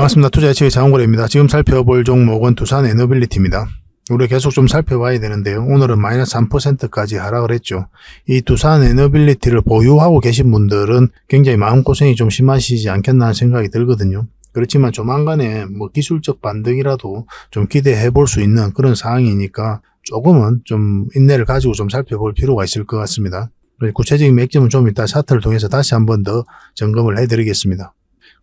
반갑습니다. 투자예측의 장원거래입니다. 지금 살펴볼 종목은 두산에너빌리티입니다. 우리가 계속 좀 살펴봐야 되는데요. 오늘은 마이너스 3%까지 하락을 했죠. 이 두산에너빌리티를 보유하고 계신 분들은 굉장히 마음고생이 좀 심하시지 않겠나 하는 생각이 들거든요. 그렇지만 조만간에 기술적 반등이라도 좀 기대해 볼 수 있는 그런 상황이니까 조금은 좀 인내를 가지고 좀 살펴볼 필요가 있을 것 같습니다. 구체적인 맥점은 좀 이따 차트를 통해서 다시 한번 더 점검을 해드리겠습니다.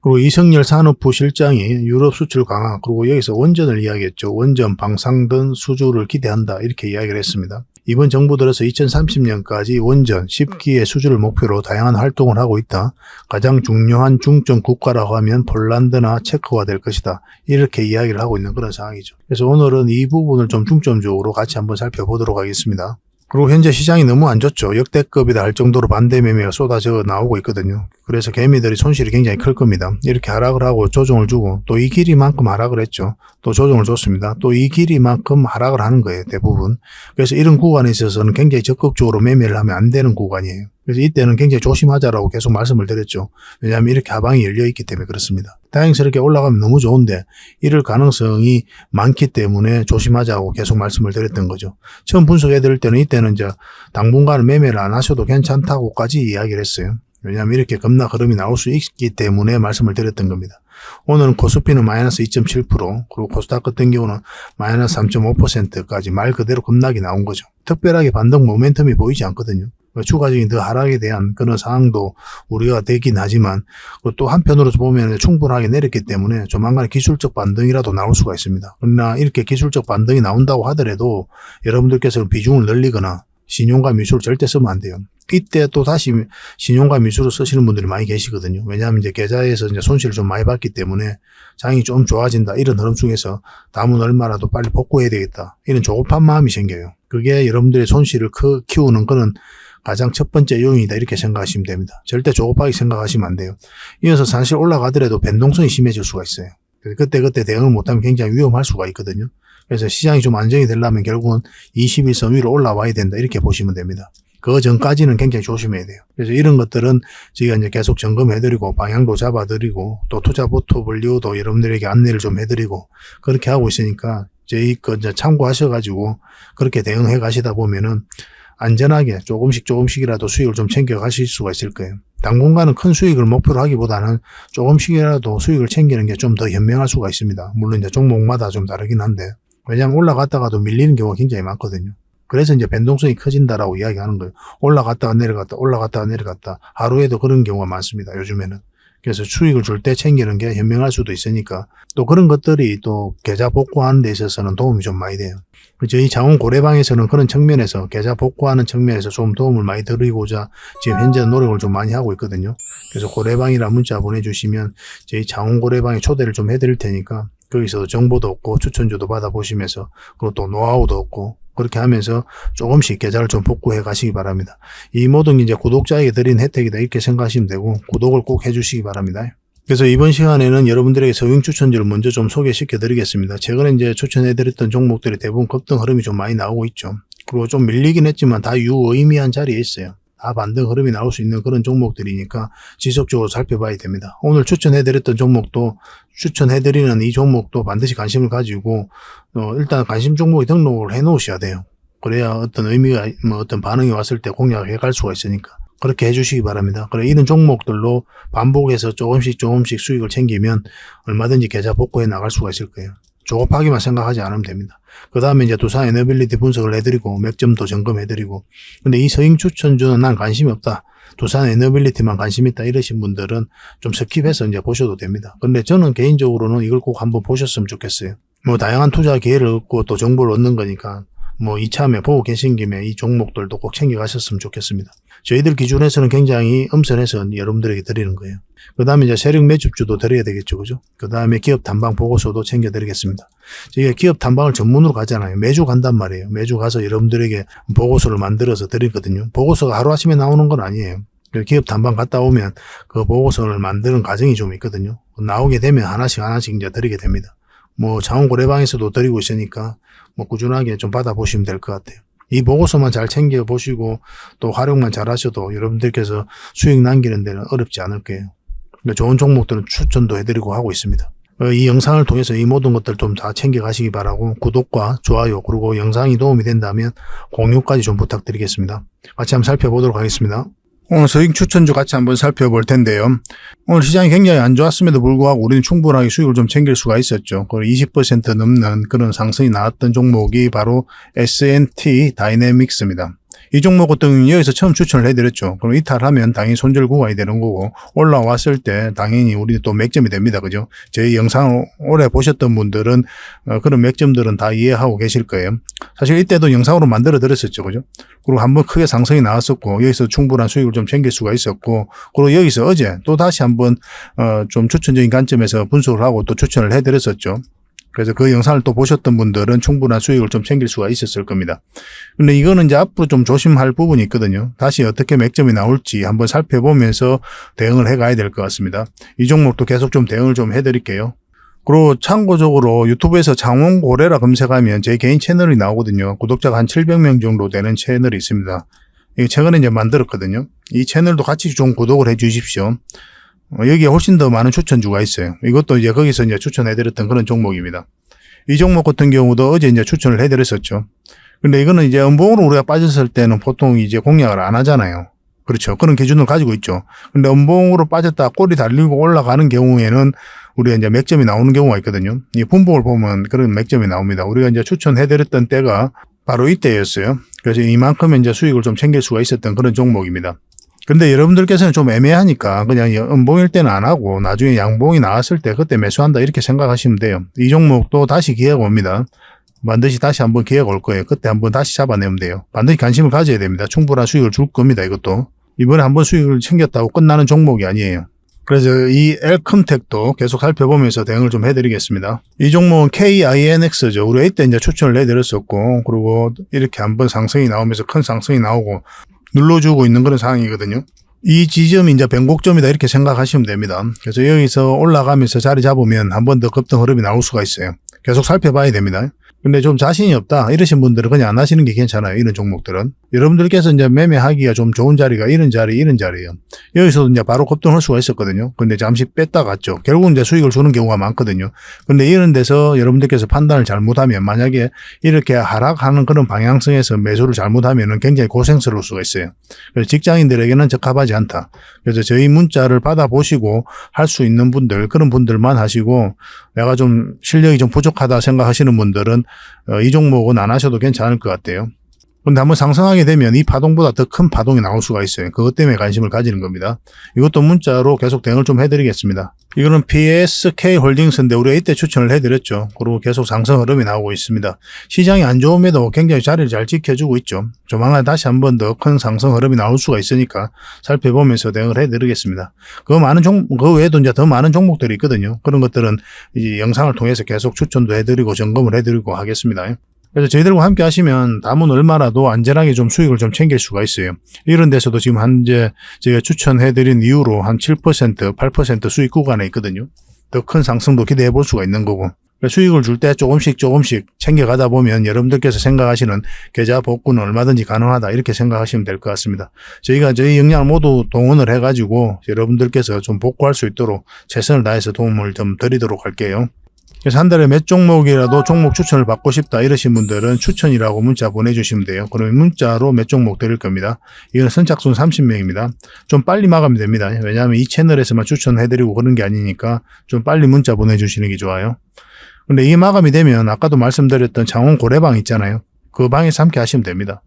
그리고 이성열 산업부 실장이 유럽 수출 강화, 그리고 여기서 원전을 이야기했죠. 원전 방산등 수주를 기대한다, 이렇게 이야기를 했습니다. 이번 정부 들어서 2030년까지 원전 10기의 수주를 목표로 다양한 활동을 하고 있다. 가장 중요한 중점 국가라고 하면 폴란드나 체코가 될 것이다, 이렇게 이야기를 하고 있는 그런 상황이죠. 그래서 오늘은 이 부분을 좀 중점적으로 같이 한번 살펴보도록 하겠습니다. 그리고 현재 시장이 너무 안 좋죠. 역대급이다 할 정도로 반대 매매가 쏟아져 나오고 있거든요. 그래서 개미들이 손실이 굉장히 클 겁니다. 이렇게 하락을 하고 조정을 주고 또 이 길이만큼 하락을 했죠. 또 조정을 줬습니다. 또 이 길이만큼 하락을 하는 거예요, 대부분. 그래서 이런 구간에 있어서는 굉장히 적극적으로 매매를 하면 안 되는 구간이에요. 그래서 이때는 굉장히 조심하자라고 계속 말씀을 드렸죠. 왜냐하면 이렇게 하방이 열려 있기 때문에 그렇습니다. 다행스럽게 올라가면 너무 좋은데 이럴 가능성이 많기 때문에 조심하자고 계속 말씀을 드렸던 거죠. 처음 분석해 드릴 때는 이때는 이제 당분간은 매매를 안 하셔도 괜찮다고까지 이야기를 했어요. 왜냐하면 이렇게 겁나 흐름이 나올 수 있기 때문에 말씀을 드렸던 겁니다. 오늘은 코스피는 마이너스 2.7%, 그리고 코스닥 같은 경우는 마이너스 3.5%까지 말 그대로 급락이 나온 거죠. 특별하게 반등 모멘텀이 보이지 않거든요. 추가적인 더 하락에 대한 그런 상황도 우리가 되긴 하지만 또 한편으로 보면 충분하게 내렸기 때문에 조만간에 기술적 반등이라도 나올 수가 있습니다. 그러나 이렇게 기술적 반등이 나온다고 하더라도 여러분들께서는 비중을 늘리거나 신용과 미수를 절대 쓰면 안 돼요. 이때 또 다시 신용과 미수를 쓰시는 분들이 많이 계시거든요. 왜냐하면 이제 계좌에서 이제 손실을 좀 많이 받기 때문에 장이 좀 좋아진다, 이런 흐름 중에서 남은 얼마라도 빨리 복구해야 되겠다, 이런 조급한 마음이 생겨요. 그게 여러분들의 손실을 키우는 그런 가장 첫 번째 요인이다, 이렇게 생각하시면 됩니다. 절대 조급하게 생각하시면 안 돼요. 이어서 사실 올라가더라도 변동성이 심해질 수가 있어요. 그때 대응을 못하면 굉장히 위험할 수가 있거든요. 그래서 시장이 좀 안정이 되려면 결국은 21선 위로 올라와야 된다, 이렇게 보시면 됩니다. 그 전까지는 굉장히 조심해야 돼요. 그래서 이런 것들은 저희가 이제 계속 점검해드리고 방향도 잡아드리고 또 투자 포트폴리오도 여러분들에게 안내를 좀 해드리고 그렇게 하고 있으니까 저희 거 이제 참고하셔가지고 그렇게 대응해 가시다 보면은 안전하게 조금씩이라도 수익을 좀 챙겨 가실 수가 있을 거예요. 당분간은 큰 수익을 목표로 하기보다는 조금씩이라도 수익을 챙기는 게 좀 더 현명할 수가 있습니다. 물론 이제 종목마다 좀 다르긴 한데, 왜냐하면 올라갔다가도 밀리는 경우가 굉장히 많거든요. 그래서 이제 변동성이 커진다라고 이야기하는 거예요. 올라갔다가 내려갔다 하루에도 그런 경우가 많습니다, 요즘에는. 그래서 수익을 줄 때 챙기는 게 현명할 수도 있으니까 또 그런 것들이 또 계좌 복구하는 데 있어서는 도움이 좀 많이 돼요. 저희 장원고래방에서는 그런 측면에서 계좌 복구하는 측면에서 좀 도움을 많이 드리고자 지금 현재 노력을 좀 많이 하고 있거든요. 그래서 고래방이라 문자 보내주시면 저희 장원고래방에 초대를 좀 해드릴 테니까 거기서 정보도 얻고 추천주도 받아보시면서, 그리고 또 노하우도 얻고 그렇게 하면서 조금씩 계좌를 좀 복구해 가시기 바랍니다. 이 모든 이제 구독자에게 드린 혜택이다, 이렇게 생각하시면 되고 구독을 꼭 해주시기 바랍니다. 그래서 이번 시간에는 여러분들에게 서윙 추천주를 먼저 좀 소개시켜 드리겠습니다. 최근에 이제 추천해 드렸던 종목들이 대부분 급등 흐름이 좀 많이 나오고 있죠. 그리고 좀 밀리긴 했지만 다 유의미한 자리에 있어요. 다 반등 흐름이 나올 수 있는 그런 종목들이니까 지속적으로 살펴봐야 됩니다. 오늘 추천해드렸던 종목도, 추천해드리는 이 종목도 반드시 관심을 가지고 일단 관심 종목에 등록을 해 놓으셔야 돼요. 그래야 어떤 의미가 어떤 반응이 왔을 때 공략해 갈 수가 있으니까 그렇게 해주시기 바랍니다. 그래, 이런 종목들로 반복해서 조금씩 수익을 챙기면 얼마든지 계좌 복구해 나갈 수가 있을 거예요. 조급하기만 생각하지 않으면 됩니다. 그 다음에 이제 두산에너빌리티 분석을 해드리고 맥점도 점검해드리고, 근데 이 서잉 추천주는 난 관심이 없다, 두산에너빌리티만 관심 있다, 이러신 분들은 좀 스킵해서 이제 보셔도 됩니다. 근데 저는 개인적으로는 이걸 꼭 한번 보셨으면 좋겠어요. 다양한 투자 기회를 얻고 또 정보를 얻는 거니까 이참에 보고 계신 김에 이 종목들도 꼭 챙겨가셨으면 좋겠습니다. 저희들 기준에서는 굉장히 엄선해서 여러분들에게 드리는 거예요. 그 다음에 이제 세력 매집주도 드려야 되겠죠, 그죠? 그 다음에 기업 탐방 보고서도 챙겨드리겠습니다. 저희가 기업 탐방을 전문으로 가잖아요. 매주 간단 말이에요. 매주 가서 여러분들에게 보고서를 만들어서 드리거든요. 보고서가 하루아침에 나오는 건 아니에요. 기업 탐방 갔다 오면 그 보고서를 만드는 과정이 좀 있거든요. 나오게 되면 하나씩 이제 드리게 됩니다. 장원고래방에서도 드리고 있으니까 꾸준하게 좀 받아보시면 될 것 같아요. 이 보고서만 잘 챙겨보시고 또 활용만 잘 하셔도 여러분들께서 수익 남기는 데는 어렵지 않을 거예요. 좋은 종목들은 추천도 해드리고 하고 있습니다. 이 영상을 통해서 이 모든 것들 좀 다 챙겨가시기 바라고 구독과 좋아요 그리고 영상이 도움이 된다면 공유까지 좀 부탁드리겠습니다. 같이 한번 살펴보도록 하겠습니다. 오늘 수익 추천주 같이 한번 살펴볼 텐데요. 오늘 시장이 굉장히 안 좋았음에도 불구하고 우리는 충분하게 수익을 좀 챙길 수가 있었죠. 그리고 20% 넘는 그런 상승이 나왔던 종목이 바로 S&T 다이내믹스입니다. 이 종목 같은 경우는 여기서 처음 추천을 해드렸죠. 그럼 이탈하면 당연히 손절 구간이 되는 거고 올라왔을 때 당연히 우리 또 맥점이 됩니다. 그죠? 저희 영상을 오래 보셨던 분들은 그런 맥점들은 다 이해하고 계실 거예요. 사실 이때도 영상으로 만들어 드렸었죠. 그죠? 그리고 한번 크게 상승이 나왔었고 여기서 충분한 수익을 좀 챙길 수가 있었고 그리고 여기서 어제 또 다시 한번 좀 추천적인 관점에서 분석을 하고 또 추천을 해드렸었죠. 그래서 그 영상을 또 보셨던 분들은 충분한 수익을 좀 챙길 수가 있었을 겁니다. 근데 이거는 이제 앞으로 좀 조심할 부분이 있거든요. 다시 어떻게 맥점이 나올지 한번 살펴보면서 대응을 해 가야 될 것 같습니다. 이 종목도 계속 좀 대응을 좀 해드릴게요. 그리고 참고적으로 유튜브에서 장원고래라 검색하면 제 개인 채널이 나오거든요. 구독자가 한 700명 정도 되는 채널이 있습니다. 이거 최근에 이제 만들었거든요. 이 채널도 같이 좀 구독을 해 주십시오. 여기에 훨씬 더 많은 추천주가 있어요. 이것도 이제 거기서 이제 추천해드렸던 그런 종목입니다. 이 종목 같은 경우도 어제 이제 추천을 해드렸었죠. 근데 이거는 이제 음봉으로 우리가 빠졌을 때는 보통 이제 공략을 안 하잖아요. 그렇죠. 그런 기준을 가지고 있죠. 근데 음봉으로 빠졌다 꼬리 달리고 올라가는 경우에는 우리가 이제 맥점이 나오는 경우가 있거든요. 이 분봉을 보면 그런 맥점이 나옵니다. 우리가 이제 추천해드렸던 때가 바로 이때였어요. 그래서 이만큼 이제 수익을 좀 챙길 수가 있었던 그런 종목입니다. 근데 여러분들께서는 좀 애매하니까 그냥 음봉일 때는 안 하고 나중에 양봉이 나왔을 때 그때 매수한다 이렇게 생각하시면 돼요. 이 종목도 다시 기회가 옵니다. 반드시 다시 한번 기회가 올 거예요. 그때 한번 다시 잡아내면 돼요. 반드시 관심을 가져야 됩니다. 충분한 수익을 줄 겁니다. 이것도. 이번에 한번 수익을 챙겼다고 끝나는 종목이 아니에요. 그래서 이 엘컴텍도 계속 살펴보면서 대응을 좀 해드리겠습니다. 이 종목은 KINX죠. 우리 이때 이제 추천을 해드렸었고 그리고 이렇게 한번 상승이 나오면서 큰 상승이 나오고 눌러주고 있는 그런 상황이거든요. 이 지점이 이제 변곡점이다 이렇게 생각하시면 됩니다. 그래서 여기서 올라가면서 자리 잡으면 한 번 더 급등 흐름이 나올 수가 있어요. 계속 살펴봐야 됩니다. 근데 좀 자신이 없다 이러신 분들은 그냥 안 하시는 게 괜찮아요. 이런 종목들은 여러분들께서 이제 매매하기가 좀 좋은 자리가 이런 자리예요. 여기서도 이제 바로 급등할 수가 있었거든요. 근데 잠시 뺐다 갔죠. 결국은 이제 수익을 주는 경우가 많거든요. 근데 이런 데서 여러분들께서 판단을 잘못하면 만약에 이렇게 하락하는 그런 방향성에서 매수를 잘못하면은 굉장히 고생스러울 수가 있어요. 그래서 직장인들에게는 적합하지 않다. 그래서 저희 문자를 받아보시고 할 수 있는 분들 그런 분들만 하시고 내가 좀 실력이 좀 부족하다 생각하시는 분들은 이 종목은 안 하셔도 괜찮을 것 같아요. 근데 한번 상승하게 되면 이 파동보다 더 큰 파동이 나올 수가 있어요. 그것 때문에 관심을 가지는 겁니다. 이것도 문자로 계속 대응을 좀 해드리겠습니다. 이거는 PSK 홀딩스인데 우리가 이때 추천을 해드렸죠. 그리고 계속 상승 흐름이 나오고 있습니다. 시장이 안 좋음에도 굉장히 자리를 잘 지켜주고 있죠. 조만간 다시 한 번 더 큰 상승 흐름이 나올 수가 있으니까 살펴보면서 대응을 해드리겠습니다. 그 외에도 이제 더 많은 종목들이 있거든요. 그런 것들은 이 영상을 통해서 계속 추천도 해드리고 점검을 해드리고 하겠습니다. 그래서 저희들과 함께 하시면 남은 얼마라도 안전하게 좀 수익을 좀 챙길 수가 있어요. 이런 데서도 지금 현재 제가 추천해드린 이후로 한 7%, 8% 수익 구간에 있거든요. 더 큰 상승도 기대해 볼 수가 있는 거고. 수익을 줄 때 조금씩 챙겨가다 보면 여러분들께서 생각하시는 계좌 복구는 얼마든지 가능하다 이렇게 생각하시면 될 것 같습니다. 저희가 저희 역량을 모두 동원을 해가지고 여러분들께서 좀 복구할 수 있도록 최선을 다해서 도움을 좀 드리도록 할게요. 그래서 한 달에 몇 종목이라도 종목 추천을 받고 싶다 이러신 분들은 추천이라고 문자 보내주시면 돼요. 그러면 문자로 몇 종목 드릴 겁니다. 이건 선착순 30명입니다. 좀 빨리 마감이 됩니다. 왜냐하면 이 채널에서만 추천해드리고 그런 게 아니니까 좀 빨리 문자 보내주시는 게 좋아요. 근데 이게 마감이 되면 아까도 말씀드렸던 장원 고래방 있잖아요. 그 방에서 함께 하시면 됩니다.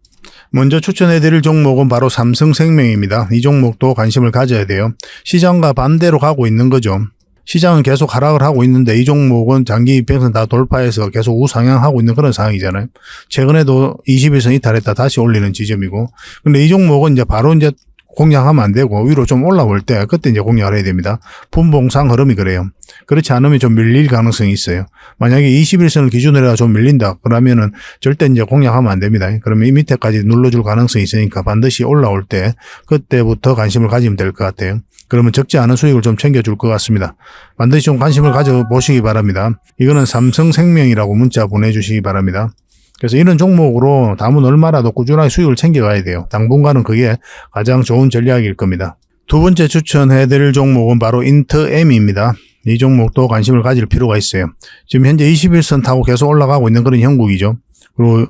먼저 추천해드릴 종목은 바로 삼성생명입니다. 이 종목도 관심을 가져야 돼요. 시장과 반대로 가고 있는 거죠. 시장은 계속 하락을 하고 있는데 이 종목은 장기 이평선 다 돌파해서 계속 우상향하고 있는 그런 상황이잖아요. 최근에도 21선 이탈했다 다시 올리는 지점이고. 근데 이 종목은 이제 바로 이제 공략하면 안 되고 위로 좀 올라올 때 그때 이제 공략을 해야 됩니다. 분봉상 흐름이 그래요. 그렇지 않으면 좀 밀릴 가능성이 있어요. 만약에 21선을 기준으로 해서 좀 밀린다 그러면은 절대 이제 공략하면 안 됩니다. 그러면 이 밑에까지 눌러줄 가능성이 있으니까 반드시 올라올 때 그때부터 관심을 가지면 될 것 같아요. 그러면 적지 않은 수익을 좀 챙겨줄 것 같습니다. 반드시 좀 관심을 가져보시기 바랍니다. 이거는 삼성생명이라고 문자 보내주시기 바랍니다. 그래서 이런 종목으로 남은 얼마라도 꾸준하게 수익을 챙겨가야 돼요. 당분간은 그게 가장 좋은 전략일 겁니다. 두 번째 추천해드릴 종목은 바로 인트M입니다. 이 종목도 관심을 가질 필요가 있어요. 지금 현재 21선 타고 계속 올라가고 있는 그런 형국이죠. 그리고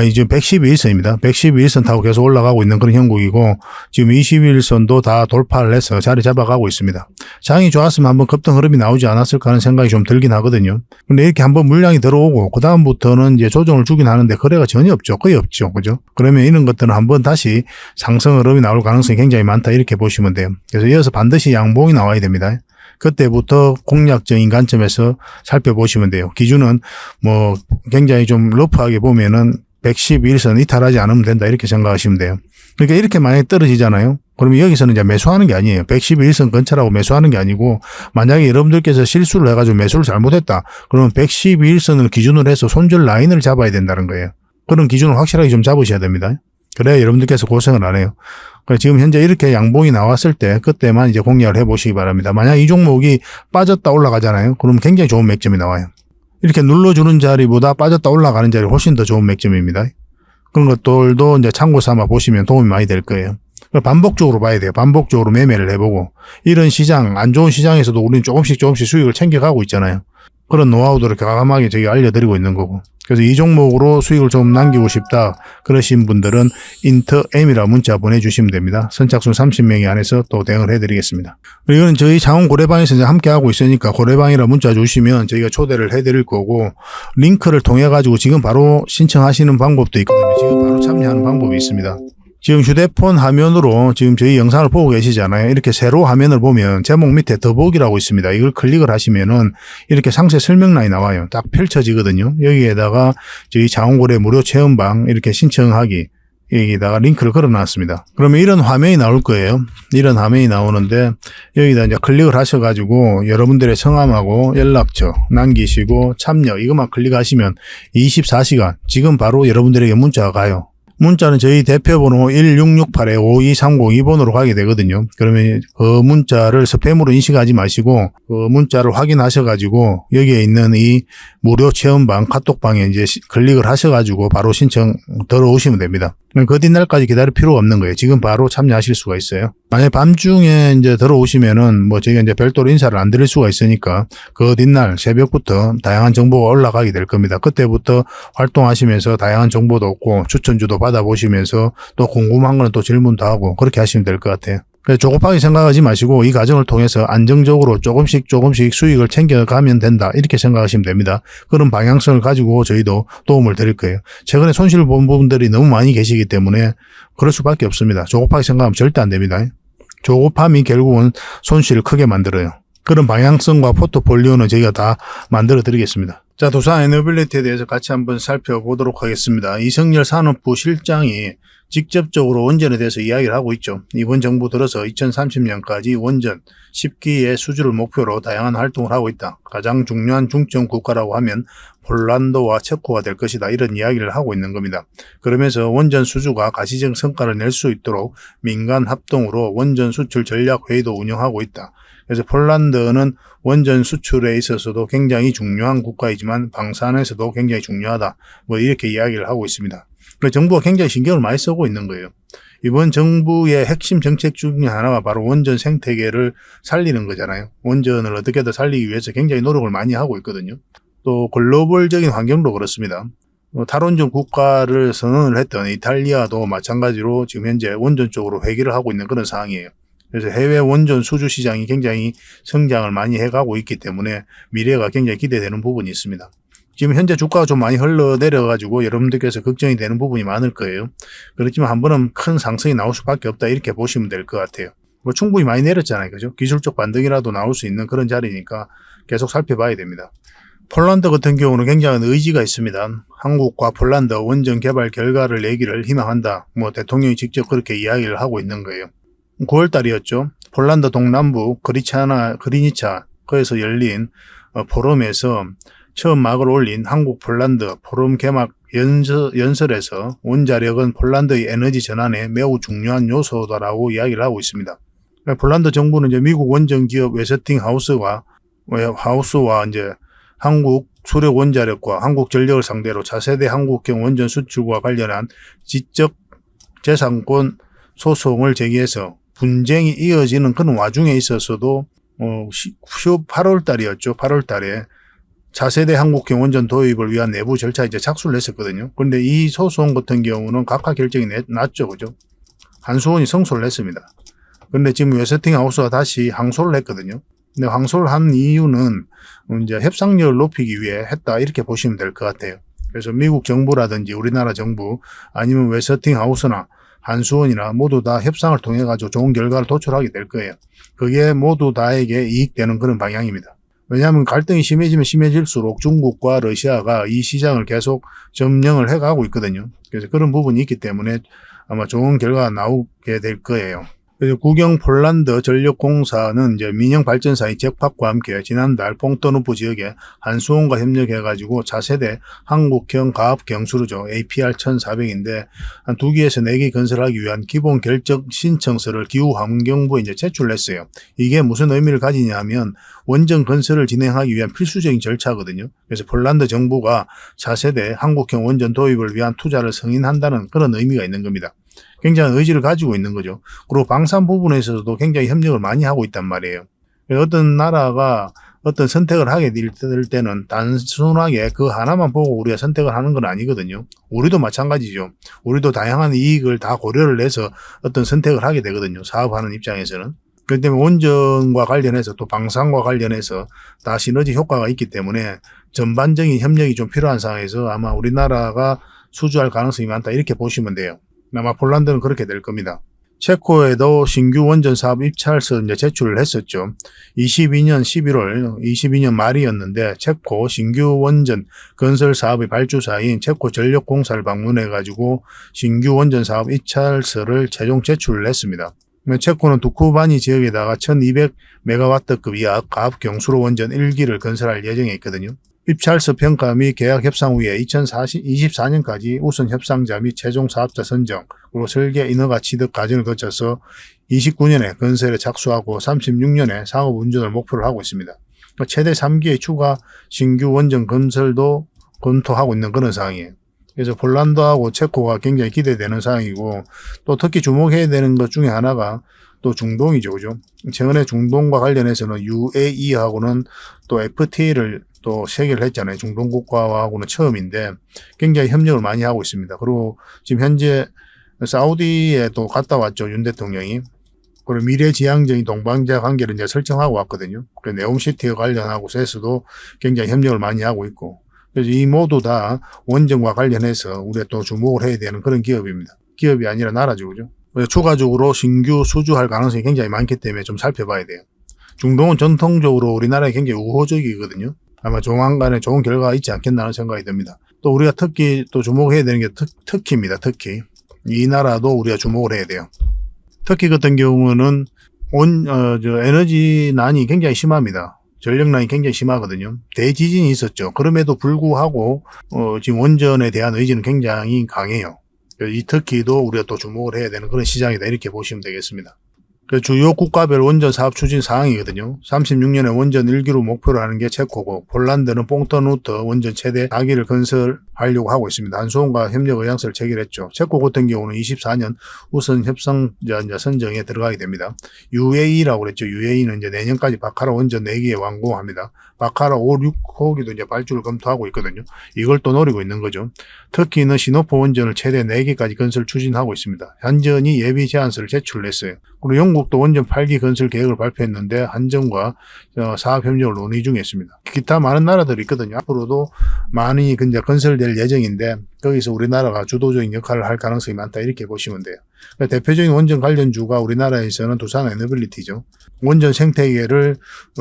이제 112일선입니다. 112일선 타고 계속 올라가고 있는 그런 형국이고 지금 21일선도 다 돌파를 해서 자리 잡아가고 있습니다. 장이 좋았으면 한번 급등 흐름이 나오지 않았을까 하는 생각이 좀 들긴 하거든요. 근데 이렇게 한번 물량이 들어오고 그 다음부터는 이제 조정을 주긴 하는데 거래가 전혀 없죠. 거의 없죠. 그죠? 그러면 이런 것들은 한번 다시 상승 흐름이 나올 가능성이 굉장히 많다 이렇게 보시면 돼요. 그래서 이어서 반드시 양봉이 나와야 됩니다. 그때부터 공략적인 관점에서 살펴보시면 돼요. 기준은 뭐 굉장히 좀 러프하게 보면은 111선 이탈하지 않으면 된다 이렇게 생각하시면 돼요. 그러니까 이렇게 만약에 떨어지잖아요. 그러면 여기서는 이제 매수하는 게 아니에요. 111선 근처라고 매수하는 게 아니고 만약에 여러분들께서 실수를 해가지고 매수를 잘못했다. 그러면 111선을 기준으로 해서 손절 라인을 잡아야 된다는 거예요. 그런 기준을 확실하게 좀 잡으셔야 됩니다. 그래야 여러분들께서 고생을 안 해요. 지금 현재 이렇게 양봉이 나왔을 때 그때만 이제 공략을 해보시기 바랍니다. 만약 이 종목이 빠졌다 올라가잖아요. 그럼 굉장히 좋은 맥점이 나와요. 이렇게 눌러주는 자리보다 빠졌다 올라가는 자리 훨씬 더 좋은 맥점입니다. 그런 것들도 이제 참고 삼아 보시면 도움이 많이 될 거예요. 반복적으로 봐야 돼요. 반복적으로 매매를 해보고 이런 시장, 안 좋은 시장에서도 우리는 조금씩 수익을 챙겨가고 있잖아요. 그런 노하우들을 과감하게 저희가 알려드리고 있는 거고. 그래서 이 종목으로 수익을 좀 남기고 싶다 그러신 분들은 인터M이라 문자 보내주시면 됩니다. 선착순 30명이 안에서 또 대응을 해드리겠습니다. 이거는 저희 장원 고래방에서 이제 함께 하고 있으니까 고래방이라 문자 주시면 저희가 초대를 해드릴 거고 링크를 통해 가지고 지금 바로 신청하시는 방법도 있거든요. 지금 바로 참여하는 방법이 있습니다. 지금 휴대폰 화면으로 지금 저희 영상을 보고 계시잖아요. 이렇게 세로 화면을 보면 제목 밑에 더보기라고 있습니다. 이걸 클릭을 하시면은 이렇게 상세 설명란이 나와요. 딱 펼쳐지거든요. 여기에다가 저희 장원고래 무료 체험방 이렇게 신청하기 여기다가 링크를 걸어놨습니다. 그러면 이런 화면이 나올 거예요. 이런 화면이 나오는데 여기다 이제 클릭을 하셔가지고 여러분들의 성함하고 연락처 남기시고 참여 이것만 클릭하시면 24시간 지금 바로 여러분들에게 문자가 가요. 문자는 저희 대표번호 1668-5230 번호로 가게 되거든요. 그러면 그 문자를 스팸으로 인식하지 마시고 그 문자를 확인하셔가지고 여기에 있는 이 무료 체험방 카톡방에 이제 클릭을 하셔가지고 바로 신청 들어오시면 됩니다. 그 뒷날까지 기다릴 필요가 없는 거예요. 지금 바로 참여하실 수가 있어요. 만약 밤중에 이제 들어오시면은 뭐 저희가 이제 별도로 인사를 안 드릴 수가 있으니까 그 뒷날 새벽부터 다양한 정보가 올라가게 될 겁니다. 그때부터 활동하시면서 다양한 정보도 얻고 추천주도 받아보시면서 또 궁금한 거는 또 질문도 하고 그렇게 하시면 될 것 같아요. 조급하게 생각하지 마시고 이 과정을 통해서 안정적으로 조금씩 수익을 챙겨가면 된다 이렇게 생각하시면 됩니다. 그런 방향성을 가지고 저희도 도움을 드릴 거예요. 최근에 손실을 본 부분들이 너무 많이 계시기 때문에 그럴 수밖에 없습니다. 조급하게 생각하면 절대 안 됩니다. 조급함이 결국은 손실을 크게 만들어요. 그런 방향성과 포트폴리오는 저희가 다 만들어 드리겠습니다. 자, 두산 에너빌리티에 대해서 같이 한번 살펴보도록 하겠습니다. 이성열 산업부 실장이 직접적으로 원전에 대해서 이야기를 하고 있죠. 이번 정부 들어서 2030년까지 원전 10기의 수주를 목표로 다양한 활동을 하고 있다. 가장 중요한 중점 국가라고 하면 폴란드와 체코가 될 것이다. 이런 이야기를 하고 있는 겁니다. 그러면서 원전 수주가 가시적 성과를 낼 수 있도록 민간 합동으로 원전 수출 전략 회의도 운영하고 있다. 그래서 폴란드는 원전 수출에 있어서도 굉장히 중요한 국가이지만 방산에서도 굉장히 중요하다. 뭐 이렇게 이야기를 하고 있습니다. 정부가 굉장히 신경을 많이 쓰고 있는 거예요. 이번 정부의 핵심 정책 중에 하나가 바로 원전 생태계를 살리는 거잖아요. 원전을 어떻게든 살리기 위해서 굉장히 노력을 많이 하고 있거든요. 또 글로벌적인 환경도 그렇습니다. 탈원전 국가를 선언을 했던 이탈리아도 마찬가지로 지금 현재 원전 쪽으로 회귀를 하고 있는 그런 상황이에요. 그래서 해외 원전 수주 시장이 굉장히 성장을 많이 해가고 있기 때문에 미래가 굉장히 기대되는 부분이 있습니다. 지금 현재 주가가 좀 많이 흘러내려가지고 여러분들께서 걱정이 되는 부분이 많을 거예요. 그렇지만 한 번은 큰 상승이 나올 수밖에 없다 이렇게 보시면 될 것 같아요. 뭐 충분히 많이 내렸잖아요. 그죠? 기술적 반등이라도 나올 수 있는 그런 자리니까 계속 살펴봐야 됩니다. 폴란드 같은 경우는 굉장한 의지가 있습니다. 한국과 폴란드 원전 개발 결과를 내기를 희망한다. 뭐 대통령이 직접 그렇게 이야기를 하고 있는 거예요. 9월 달이었죠. 폴란드 동남부 그리니차 거에서 열린 포럼에서 처음 막을 올린 한국 폴란드 포럼 개막 연설에서 원자력은 폴란드의 에너지 전환에 매우 중요한 요소다라고 이야기를 하고 있습니다. 폴란드 정부는 이제 미국 원전 기업 웨스팅하우스와 이제 한국 수력 원자력과 한국 전력을 상대로 차세대 한국형 원전 수출과 관련한 지적 재산권 소송을 제기해서 분쟁이 이어지는 그런 와중에 있어서도 8월 달이었죠. 8월 달에 차세대 한국형 원전 도입을 위한 내부 절차 이제 착수를 했었거든요. 그런데 이 소송 같은 경우는 각하 결정이 났죠. 그죠? 한수원이 승소를 했습니다. 그런데 지금 웨스팅하우스가 다시 항소를 했거든요. 근데 항소를 한 이유는 이제 협상력을 높이기 위해 했다 이렇게 보시면 될 것 같아요. 그래서 미국 정부라든지 우리나라 정부 아니면 웨스팅하우스나 한수원이나 모두 다 협상을 통해 가지고 좋은 결과를 도출하게 될 거예요. 그게 모두 다에게 이익되는 그런 방향입니다. 왜냐하면 갈등이 심해지면 심해질수록 중국과 러시아가 이 시장을 계속 점령을 해가고 있거든요. 그래서 그런 부분이 있기 때문에 아마 좋은 결과가 나오게 될 거예요. 그래서 국영 폴란드 전력공사는 이제 민영 발전사인 잭팍과 함께 지난달 퐁터누프 지역에 한수원과 협력해가지고 차세대 한국형 가압 경수로죠. APR 1400인데 한 2기에서 4기 건설하기 위한 기본 결정 신청서를 기후환경부에 이제 제출했어요. 이게 무슨 의미를 가지냐면 원전 건설을 진행하기 위한 필수적인 절차거든요. 그래서 폴란드 정부가 차세대 한국형 원전 도입을 위한 투자를 승인한다는 그런 의미가 있는 겁니다. 굉장히 의지를 가지고 있는 거죠. 그리고 방산 부분에서도 굉장히 협력을 많이 하고 있단 말이에요. 어떤 나라가 어떤 선택을 하게 될 때는 단순하게 그 하나만 보고 우리가 선택을 하는 건 아니거든요. 우리도 마찬가지죠. 우리도 다양한 이익을 다 고려를 해서 어떤 선택을 하게 되거든요. 사업하는 입장에서는. 그렇기 때문에 원전과 관련해서 또 방산과 관련해서 다 시너지 효과가 있기 때문에 전반적인 협력이 좀 필요한 상황에서 아마 우리나라가 수주할 가능성이 많다 이렇게 보시면 돼요. 아마 폴란드는 그렇게 될 겁니다. 체코에도 신규 원전 사업 입찰서 이제 제출을 했었죠. 22년 말이었는데 체코 신규 원전 건설 사업의 발주사인 체코 전력공사를 방문해가지고 신규 원전 사업 입찰서를 최종 제출을 했습니다. 체코는 두쿠바니 지역에다가 1200메가와트급 이하 가압 경수로 원전 1기를 건설할 예정에 있거든요. 입찰서 평가 및 계약 협상 후에 2024년까지 우선 협상자 및 최종 사업자 선정, 그리고 설계 인허가 취득 과정을 거쳐서 29년에 건설에 착수하고 36년에 상업 운전을 목표로 하고 있습니다. 최대 3기의 추가 신규 원전 건설도 검토하고 있는 그런 상황이에요. 그래서 폴란드하고 체코가 굉장히 기대되는 상황이고, 또 특히 주목해야 되는 것 중에 하나가 또 중동이죠. 그죠? 최근에 중동과 관련해서는 UAE하고는 또 FTA를 또 체결을 했잖아요. 중동 국가하고는 처음인데 굉장히 협력을 많이 하고 있습니다. 그리고 지금 현재 사우디에 또 갔다 왔죠. 윤 대통령이. 그리고 미래지향적인 동반자 관계를 이제 설정하고 왔거든요. 그래서 네옴시티와 관련하고 세스도 굉장히 협력을 많이 하고 있고. 그래서 이 모두 다 원전과 관련해서 우리가 또 주목을 해야 되는 그런 기업입니다. 기업이 아니라 나라죠. 그죠? 그래서 추가적으로 신규 수주할 가능성이 굉장히 많기 때문에 좀 살펴봐야 돼요. 중동은 전통적으로 우리나라에 굉장히 우호적이거든요. 아마 조만간에 좋은 결과가 있지 않겠나 하는 생각이 듭니다. 또 우리가 특히 또 주목해야 되는 게 터키입니다. 터키. 이 나라도 우리가 주목을 해야 돼요. 터키 같은 경우는 에너지난이 굉장히 심합니다. 전력난이 굉장히 심하거든요. 대지진이 있었죠. 그럼에도 불구하고 지금 원전에 대한 의지는 굉장히 강해요. 이 터키도 우리가 또 주목을 해야 되는 그런 시장이다 이렇게 보시면 되겠습니다. 주요 국가별 원전 사업 추진 사항이거든요. 36년에 원전 1기로 목표로 하는 게 체코고, 폴란드는 퐁터누트 원전 최대 4기를 건설하려고 하고 있습니다. 한수원과 협력 의향서를 체결했죠. 체코 같은 경우는 24년 우선 협상자 선정에 들어가게 됩니다. UAE라고 그랬죠. UAE는 이제 내년까지 바카라 원전 4기에 완공합니다. 바카라 5, 6호기도 이제 발주를 검토하고 있거든요. 이걸 또 노리고 있는 거죠. 터키는 시노포 원전을 최대 4기까지 건설 추진하고 있습니다. 한전이 예비 제안서를 제출했어요. 그리고 영국도 원전 8기 건설 계획을 발표했는데 한전과 사업 협력을 논의 중에 있습니다. 기타 많은 나라들이 있거든요. 앞으로도 많이 이제 건설될 예정인데 거기서 우리나라가 주도적인 역할을 할 가능성이 많다 이렇게 보시면 돼요. 그러니까 대표적인 원전 관련주가 우리나라에서는 두산 에너빌리티죠. 원전 생태계를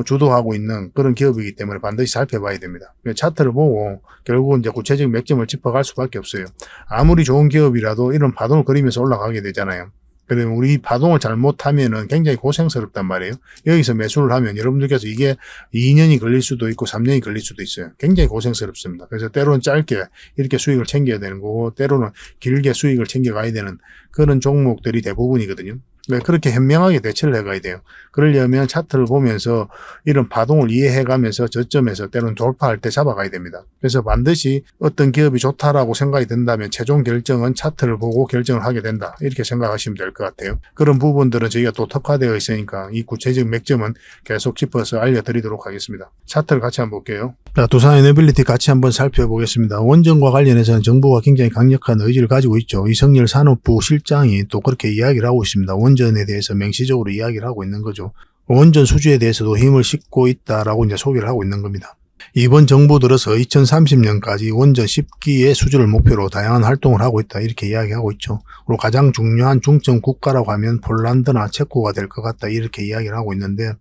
주도하고 있는 그런 기업이기 때문에 반드시 살펴봐야 됩니다. 차트를 보고 결국은 이제 구체적인 맥점을 짚어갈 수밖에 없어요. 아무리 좋은 기업이라도 이런 파동을 그리면서 올라가게 되잖아요. 그러면 우리 파동을 잘못하면은 굉장히 고생스럽단 말이에요. 여기서 매수를 하면 여러분들께서 이게 2년이 걸릴 수도 있고 3년이 걸릴 수도 있어요. 굉장히 고생스럽습니다. 그래서 때로는 짧게 이렇게 수익을 챙겨야 되는 거고, 때로는 길게 수익을 챙겨가야 되는 그런 종목들이 대부분이거든요. 네, 그렇게 현명하게 대처를 해가야 돼요. 그러려면 차트를 보면서 이런 파동을 이해해가면서 저점에서 때로는 돌파할 때 잡아가야 됩니다. 그래서 반드시 어떤 기업이 좋다라고 생각이 든다면 최종 결정은 차트를 보고 결정을 하게 된다. 이렇게 생각하시면 될 것 같아요. 그런 부분들은 저희가 또 특화되어 있으니까 이 구체적 맥점은 계속 짚어서 알려드리도록 하겠습니다. 차트를 같이 한번 볼게요. 자, 두산 에너빌리티 같이 한번 살펴보겠습니다. 원전과 관련해서는 정부가 굉장히 강력한 의지를 가지고 있죠. 이성열 산업부 실장이 또 그렇게 이야기를 하고 있습니다. 원전에 대해서 맹시적으로 이야기를 하고 있는 거죠. 원전 수주에 대해서도 힘을 싣고 있다라고 이제 소개를 하고 있는 겁니다. 이번 정부 들어서 2030년까지 원전 10기의 수주를 목표로 다양한 활동을 하고 있다 이렇게 이야기하고 있죠. 그리고 가장 중요한 중점 국가라고 하면 폴란드나 체코가 될 것 같다 이렇게 이야기를 하고 있는데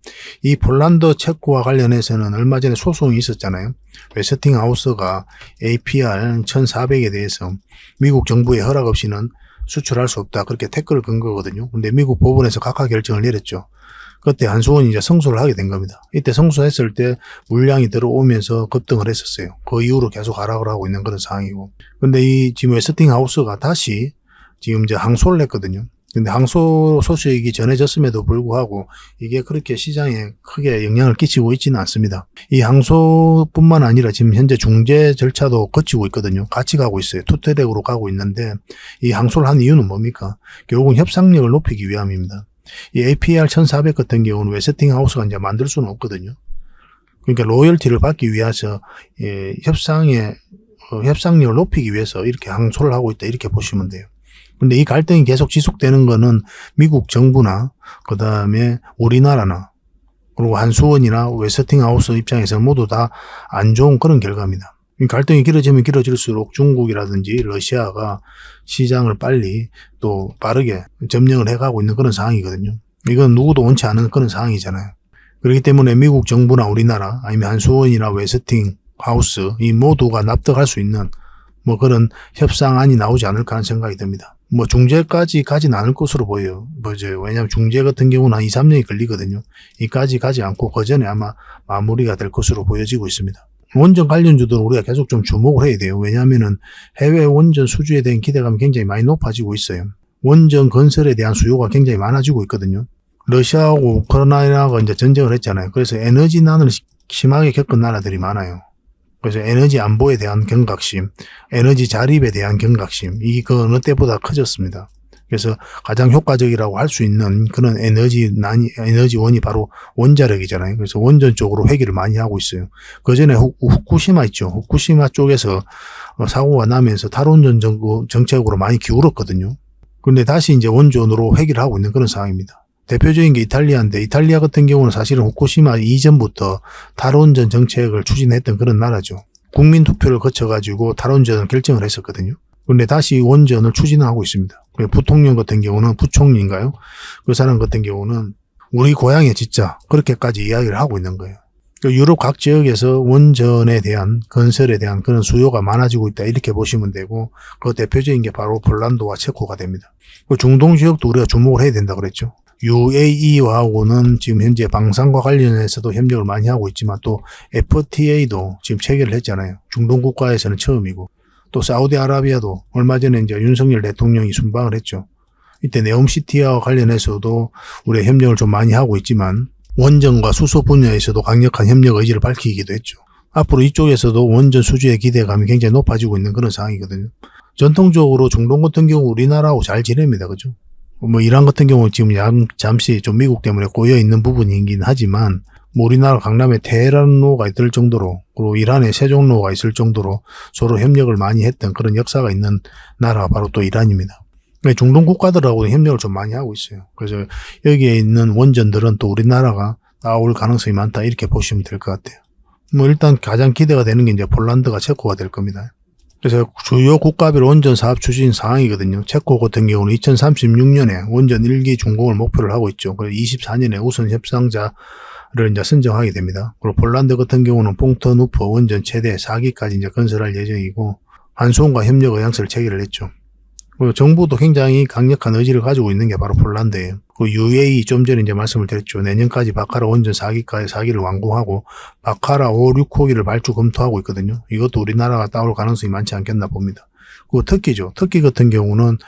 이 폴란드 체코와 관련해서는 얼마 전에 소송이 있었잖아요. 웨스팅하우스가 APR 1400에 대해서 미국 정부의 허락 없이는 수출할 수 없다 그렇게 태클을 건 거거든요. 근데 미국 법원에서 각하 결정을 내렸죠. 그때 한수원이 이제 성소를 하게 된 겁니다. 이때 성소했을 때 물량이 들어오면서 급등을 했었어요. 그 이후로 계속 하락을 하고 있는 그런 상황이고. 근데 이 지금 웨스팅하우스가 다시 지금 이제 항소를 했거든요. 근데 항소 소식이 전해졌음에도 불구하고 이게 그렇게 시장에 크게 영향을 끼치고 있지는 않습니다. 이 항소뿐만 아니라 지금 현재 중재 절차도 거치고 있거든요. 같이 가고 있어요. 투트랙으로 가고 있는데 이 항소를 한 이유는 뭡니까? 결국은 협상력을 높이기 위함입니다. 이 APR 1400 같은 경우는 웨스팅하우스가 이제 만들 수는 없거든요. 그러니까 로열티를 받기 위해서 협상력을 높이기 위해서 이렇게 항소를 하고 있다 이렇게 보시면 돼요. 근데 이 갈등이 계속 지속되는 거는 미국 정부나 그 다음에 우리나라나 그리고 한수원이나 웨스팅하우스 입장에서 모두 다 안 좋은 그런 결과입니다. 갈등이 길어지면 길어질수록 중국이라든지 러시아가 시장을 빨리 또 빠르게 점령을 해가고 있는 그런 상황이거든요. 이건 누구도 원치 않은 그런 상황이잖아요. 그렇기 때문에 미국 정부나 우리나라 아니면 한수원이나 웨스팅하우스 이 모두가 납득할 수 있는 뭐 그런 협상안이 나오지 않을까 하는 생각이 듭니다. 뭐 중재까지 가진 않을 것으로 보여요. 왜냐하면 중재 같은 경우는 한 2, 3년이 걸리거든요. 이까지 가지 않고 그 전에 아마 마무리가 될 것으로 보여지고 있습니다. 원전 관련주들은 우리가 계속 좀 주목을 해야 돼요. 왜냐하면은 해외 원전 수주에 대한 기대감이 굉장히 많이 높아지고 있어요. 원전 건설에 대한 수요가 굉장히 많아지고 있거든요. 러시아하고 우크라이나가 이제 전쟁을 했잖아요. 그래서 에너지난을 심하게 겪은 나라들이 많아요. 그래서 에너지 안보에 대한 경각심, 에너지 자립에 대한 경각심, 이게 그 어느 때보다 커졌습니다. 그래서 가장 효과적이라고 할 수 있는 그런 에너지원이 바로 원자력이잖아요. 그래서 원전 쪽으로 회귀를 많이 하고 있어요. 그 전에 후쿠시마 있죠. 후쿠시마 쪽에서 사고가 나면서 탈원전 정책으로 많이 기울었거든요. 그런데 다시 이제 원전으로 회귀를 하고 있는 그런 상황입니다. 대표적인 게 이탈리아인데 이탈리아 같은 경우는 사실은 후쿠시마 이전부터 탈원전 정책을 추진했던 그런 나라죠. 국민투표를 거쳐가지고 탈원전을 결정을 했었거든요. 그런데 다시 원전을 추진하고 있습니다. 부통령 같은 경우는 부총리인가요? 그 사람 같은 경우는 우리 고향에 짓자 그렇게까지 이야기를 하고 있는 거예요. 유럽 각 지역에서 원전에 대한 건설에 대한 그런 수요가 많아지고 있다 이렇게 보시면 되고 그 대표적인 게 바로 폴란드와 체코가 됩니다. 중동 지역도 우리가 주목을 해야 된다 그랬죠. UAE하고는 지금 현재 방산과 관련해서도 협력을 많이 하고 있지만 또 FTA도 지금 체결을 했잖아요. 중동 국가에서는 처음이고 또 사우디아라비아도 얼마 전에 이제 윤석열 대통령이 순방을 했죠. 이때 네옴시티와 관련해서도 우리가 협력을 좀 많이 하고 있지만 원전과 수소 분야에서도 강력한 협력 의지를 밝히기도 했죠. 앞으로 이쪽에서도 원전 수주의 기대감이 굉장히 높아지고 있는 그런 상황이거든요. 전통적으로 중동 같은 경우 우리나라하고 잘 지냅니다. 그죠? 뭐 이란 같은 경우 지금 잠시 좀 미국 때문에 꼬여 있는 부분이긴 하지만 뭐 우리나라 강남에 테헤란로가 있을 정도로 그리고 이란에 세종로가 있을 정도로 서로 협력을 많이 했던 그런 역사가 있는 나라가 바로 또 이란입니다. 중동 국가들하고도 협력을 좀 많이 하고 있어요. 그래서 여기에 있는 원전들은 또 우리나라가 나올 가능성이 많다 이렇게 보시면 될 것 같아요. 뭐 일단 가장 기대가 되는 게 이제 폴란드가 체코가 될 겁니다. 그래서 주요 국가별 원전 사업 추진 상황이거든요. 체코 같은 경우는 2036년에 원전 1기 준공을 목표를 하고 있죠. 그래서 24년에 우선 협상자를 이제 선정하게 됩니다. 그리고 폴란드 같은 경우는 퐁터누프 원전 최대 4기까지 이제 건설할 예정이고 한수원과 협력 의향서를 체결을 했죠. 그리고 정부도 굉장히 강력한 의지를 가지고 있는 게 바로 폴란드예요. 그 UAE 좀 전에 이제 말씀을 드렸죠. 내년까지 바카라 원전 4기를 완공하고 바카라 5, 6호기를 발주 검토하고 있거든요. 이것도 우리나라가 따올 가능성이 많지 않겠나 봅니다. 그리고 터키죠. 터키 같은 경우는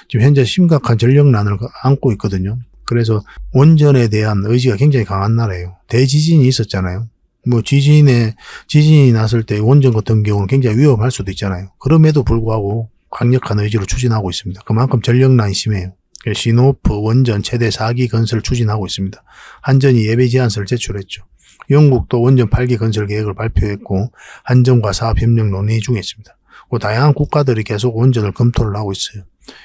지금 현재 심각한 전력난을 안고 있거든요. 그래서 원전에 대한 의지가 굉장히 강한 나라예요. 대지진이 있었잖아요. 뭐 지진이 났을 때 원전 같은 경우는 굉장히 위험할 수도 있잖아요. 그럼에도 불구하고 강력한 의지로 추진하고 있습니다. 그만큼 전력난이 심해요. 시노프 원전 최대 4기 건설 추진하고 있습니다. 한전이 예배 제안서를 제출했죠. 영국도 원전 8기 건설 계획을 발표했고 한전과 사업협력 논의 중에 있습니다. 다양한 국가들이 계속 원전을 검토를 하고 있어요.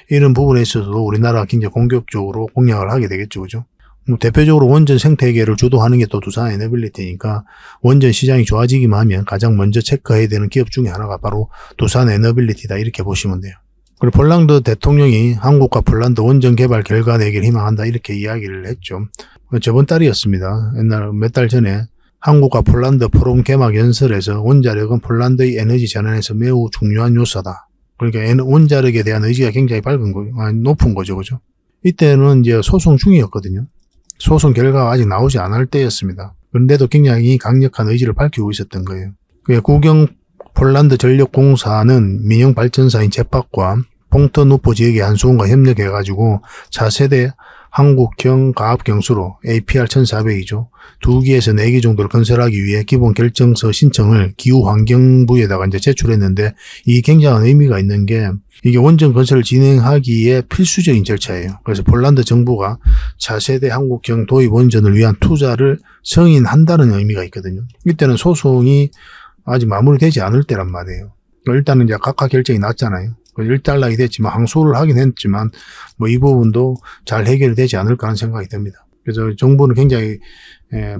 이런 부분에 있어서도 우리나라가 굉장히 공격적으로 공략을 하게 되겠죠. 그죠? 대표적으로 원전 생태계를 주도하는 게 또 두산 에너빌리티니까 원전 시장이 좋아지기만 하면 가장 먼저 체크해야 되는 기업 중에 하나가 바로 두산 에너빌리티다 이렇게 보시면 돼요. 그리고 폴란드 대통령이 한국과 폴란드 원전 개발 결과 내기를 희망한다 이렇게 이야기를 했죠. 저번 달이었습니다. 옛날 몇 달 전에 한국과 폴란드 포럼 개막 연설에서 원자력은 폴란드의 에너지 전환에서 매우 중요한 요소다. 그러니까 원자력에 대한 의지가 굉장히 높은 거죠. 그죠? 이때는 이제 소송 중이었거든요. 소송 결과가 아직 나오지 않을 때였습니다. 그런데도 굉장히 강력한 의지를 밝히고 있었던 거예요. 국영 폴란드 전력공사는 민영 발전사인 제팍과 퐁터누포 지역의 한수원과 협력해가지고 차세대 한국형 가압경수로 APR 1400이죠. 2기에서 4기 정도를 건설하기 위해 기본 결정서 신청을 기후환경부에다가 이제 제출했는데 이 굉장한 의미가 있는 게 이게 원전 건설을 진행하기에 필수적인 절차예요. 그래서 폴란드 정부가 차세대 한국형 도입 원전을 위한 투자를 승인한다는 의미가 있거든요. 이때는 소송이 아직 마무리되지 않을 때란 말이에요. 일단은 이제 각하 결정이 났잖아요. 일단락이 됐지만 항소를 하긴 했지만 뭐 이 부분도 잘 해결이 되지 않을까 하는 생각이 듭니다. 그래서 정부는 굉장히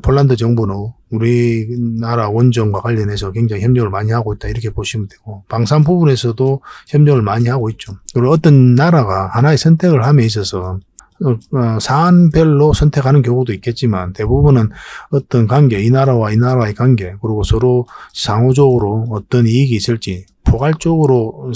폴란드 정부는 우리나라 원전과 관련해서 굉장히 협력을 많이 하고 있다 이렇게 보시면 되고 방산 부분에서도 협력을 많이 하고 있죠. 그리고 어떤 나라가 하나의 선택을 함에 있어서 사안별로 선택하는 경우도 있겠지만 대부분은 어떤 관계, 이 나라와 이 나라의 관계 그리고 서로 상호적으로 어떤 이익이 있을지 포괄적으로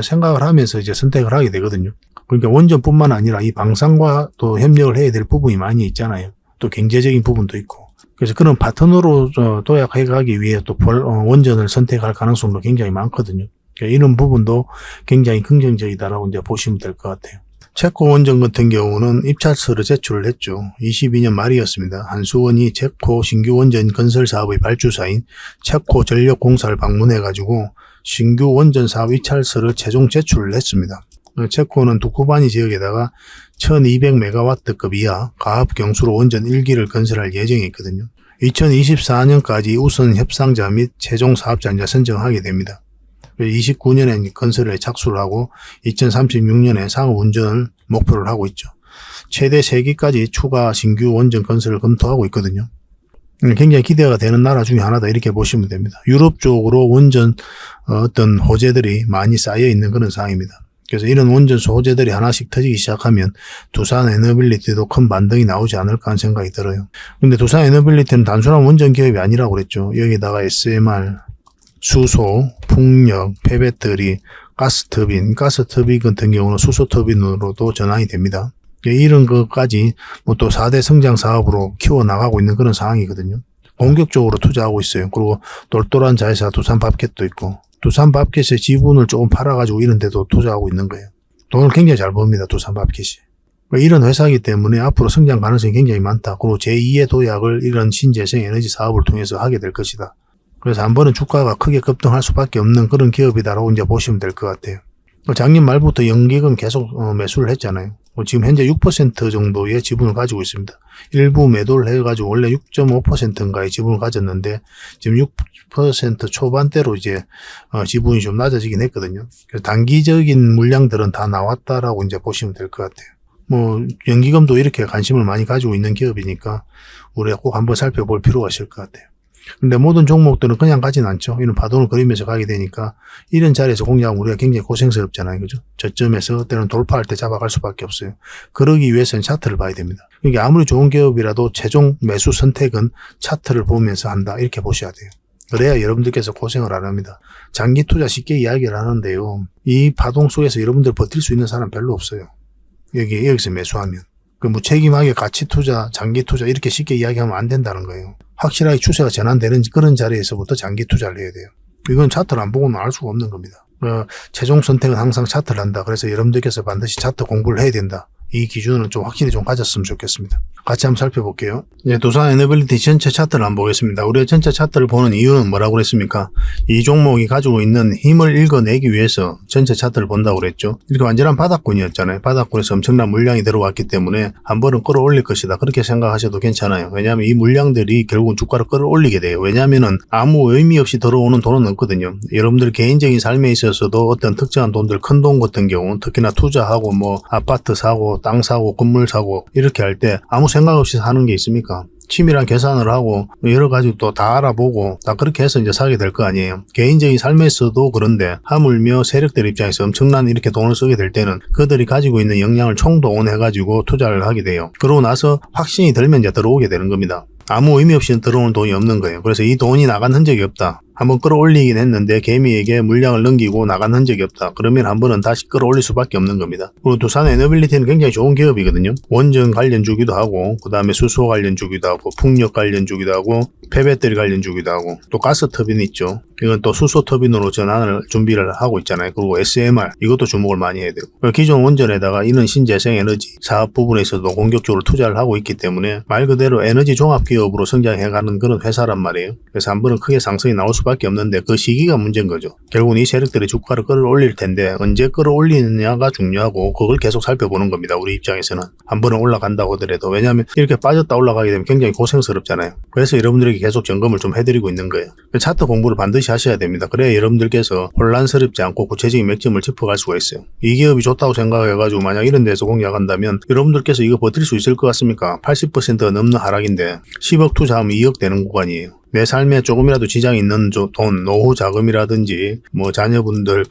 생각을 하면서 이제 선택을 하게 되거든요. 그러니까 원전뿐만 아니라 이 방산과 또 협력을 해야 될 부분이 많이 있잖아요. 또 경제적인 부분도 있고. 그래서 그런 파트너로 도약해 가기 위해 또 원전을 선택할 가능성도 굉장히 많거든요. 그러니까 이런 부분도 굉장히 긍정적이다라고 이제 보시면 될 것 같아요. 체코 원전 같은 경우는 입찰서를 제출을 했죠. 22년 말이었습니다. 한수원이 체코 신규 원전 건설 사업의 발주사인 체코 전력공사를 방문해가지고 신규 원전 사업 입찰서를 최종 제출을 했습니다. 체코는 두쿠바니 지역에다가 1200메가와트급 이하 가압 경수로 원전 1기를 건설할 예정이 있거든요. 2024년까지 우선 협상자 및 최종 사업자 이제 선정하게 됩니다. 29년에 건설에 착수를 하고 2036년에 상업 운전을 목표를 하고 있죠. 최대 3기까지 추가 신규 원전 건설을 검토하고 있거든요. 굉장히 기대가 되는 나라 중에 하나다 이렇게 보시면 됩니다. 유럽 쪽으로 원전 어떤 호재들이 많이 쌓여 있는 그런 상황입니다. 그래서 이런 원전 소재들이 하나씩 터지기 시작하면 두산 에너빌리티도 큰 반등이 나오지 않을까 하는 생각이 들어요. 근데 두산 에너빌리티는 단순한 원전 기업이 아니라고 그랬죠. 여기다가 SMR, 수소, 풍력, 폐배터리, 가스터빈 같은 경우는 수소터빈으로도 전환이 됩니다. 이런 것까지 또 4대 성장 사업으로 키워나가고 있는 그런 상황이거든요. 공격적으로 투자하고 있어요. 그리고 똘똘한 자회사 두산밥켓도 있고 두산밥켓의 지분을 조금 팔아가지고 이런 데도 투자하고 있는 거예요. 돈을 굉장히 잘 법니다. 두산밥켓이. 이런 회사이기 때문에 앞으로 성장 가능성이 굉장히 많다. 그리고 제2의 도약을 이런 신재생 에너지 사업을 통해서 하게 될 것이다. 그래서 한 번은 주가가 크게 급등할 수밖에 없는 그런 기업이다라고 이제 보시면 될 것 같아요. 작년 말부터 연기금 계속 매수를 했잖아요. 지금 현재 6% 정도의 지분을 가지고 있습니다. 일부 매도를 해가지고 원래 6.5%인가의 지분을 가졌는데 지금 6% 초반대로 이제 지분이 좀 낮아지긴 했거든요. 그래서 단기적인 물량들은 다 나왔다라고 이제 보시면 될 것 같아요. 연기금도 이렇게 관심을 많이 가지고 있는 기업이니까 우리가 꼭 한번 살펴볼 필요가 있을 것 같아요. 근데 모든 종목들은 그냥 가진 않죠. 이런 파동을 그리면서 가게 되니까 이런 자리에서 공략하면 우리가 굉장히 고생스럽잖아요. 그죠? 저점에서 때는 돌파할 때 잡아갈 수밖에 없어요. 그러기 위해서는 차트를 봐야 됩니다. 그러니까 아무리 좋은 기업이라도 최종 매수 선택은 차트를 보면서 한다. 이렇게 보셔야 돼요. 그래야 여러분들께서 고생을 안 합니다. 장기 투자 쉽게 이야기를 하는데요. 이 파동 속에서 여러분들 버틸 수 있는 사람 별로 없어요. 여기서 매수하면. 무책임하게 가치 투자, 장기 투자 이렇게 쉽게 이야기하면 안 된다는 거예요. 확실하게 추세가 전환되는 그런 자리에서부터 장기 투자를 해야 돼요. 이건 차트를 안 보고는 알 수가 없는 겁니다. 최종 선택은 항상 차트를 한다. 그래서 여러분들께서 반드시 차트 공부를 해야 된다. 이 기준은 좀 확실히 좀 가졌으면 좋겠습니다. 같이 한번 살펴볼게요. 이제 두산 에너빌리티 전체 차트를 한번 보겠습니다. 우리가 전체 차트를 보는 이유는 뭐라고 그랬습니까? 이 종목이 가지고 있는 힘을 읽어내기 위해서 전체 차트를 본다고 그랬죠. 이렇게 완전한 바닥권이었잖아요. 바닥권에서 엄청난 물량이 들어왔기 때문에 한 번은 끌어올릴 것이다. 그렇게 생각하셔도 괜찮아요. 왜냐하면 이 물량들이 결국은 주가를 끌어올리게 돼요. 왜냐하면은 아무 의미 없이 들어오는 돈은 없거든요. 여러분들 개인적인 삶에 있어서도 어떤 특정한 돈들, 큰 돈 같은 경우 특히나 투자하고 뭐 아파트 사고 땅 사고 건물 사고 이렇게 할 때 아무 생각 없이 사는 게 있습니까? 치밀한 계산을 하고 여러 가지 또 다 알아보고 다 그렇게 해서 이제 사게 될 거 아니에요. 개인적인 삶에서도 그런데 하물며 세력들 입장에서 엄청난 이렇게 돈을 쓰게 될 때는 그들이 가지고 있는 역량을 총동원해가지고 투자를 하게 돼요. 그러고 나서 확신이 들면 이제 들어오게 되는 겁니다. 아무 의미 없이 들어오는 돈이 없는 거예요. 그래서 이 돈이 나간 흔적이 없다. 한번 끌어올리긴 했는데 개미에게 물량을 넘기고 나간 흔적이 없다. 그러면 한 번은 다시 끌어올릴 수밖에 없는 겁니다. 그리고 두산 에너빌리티는 굉장히 좋은 기업이거든요. 원전 관련 주기도 하고 그 다음에 수소 관련 주기도 하고 풍력 관련 주기도 하고 폐배터리 관련 주기도 하고 또 가스 터빈 있죠. 이건 또 수소 터빈으로 전환을 준비를 하고 있잖아요. 그리고 SMR 이것도 주목을 많이 해야 되고 기존 원전에다가 이런 신재생 에너지 사업 부분에서도 공격적으로 투자를 하고 있기 때문에 말 그대로 에너지 종합 기업으로 성장해가는 그런 회사란 말이에요. 그래서 한 번은 크게 상승이 나올 수밖에 없는데 그 시기가 문제인 거죠. 결국은 이 세력들이 주가를 끌어올릴 텐데 언제 끌어올리느냐가 중요하고 그걸 계속 살펴보는 겁니다. 우리 입장에서는 한 번은 올라간다고 하더라도 왜냐하면 이렇게 빠졌다 올라가게 되면 굉장히 고생스럽잖아요. 그래서 여러분들에게 계속 점검을 좀 해드리고 있는 거예요. 차트 공부를 반드시 하셔야 됩니다. 그래야 여러분들께서 혼란스럽지 않고 구체적인 맥점을 짚어갈 수가 있어요. 이 기업이 좋다고 생각해가지고 만약 이런 데서 공략한다면 여러분들께서 이거 버틸 수 있을 것 같습니까? 80%가 넘는 하락인데 10억 투자하면 2억 되는 구간이에요. 내 삶에 조금이라도 지장이 있는 돈, 노후 자금이라든지 뭐 자녀분들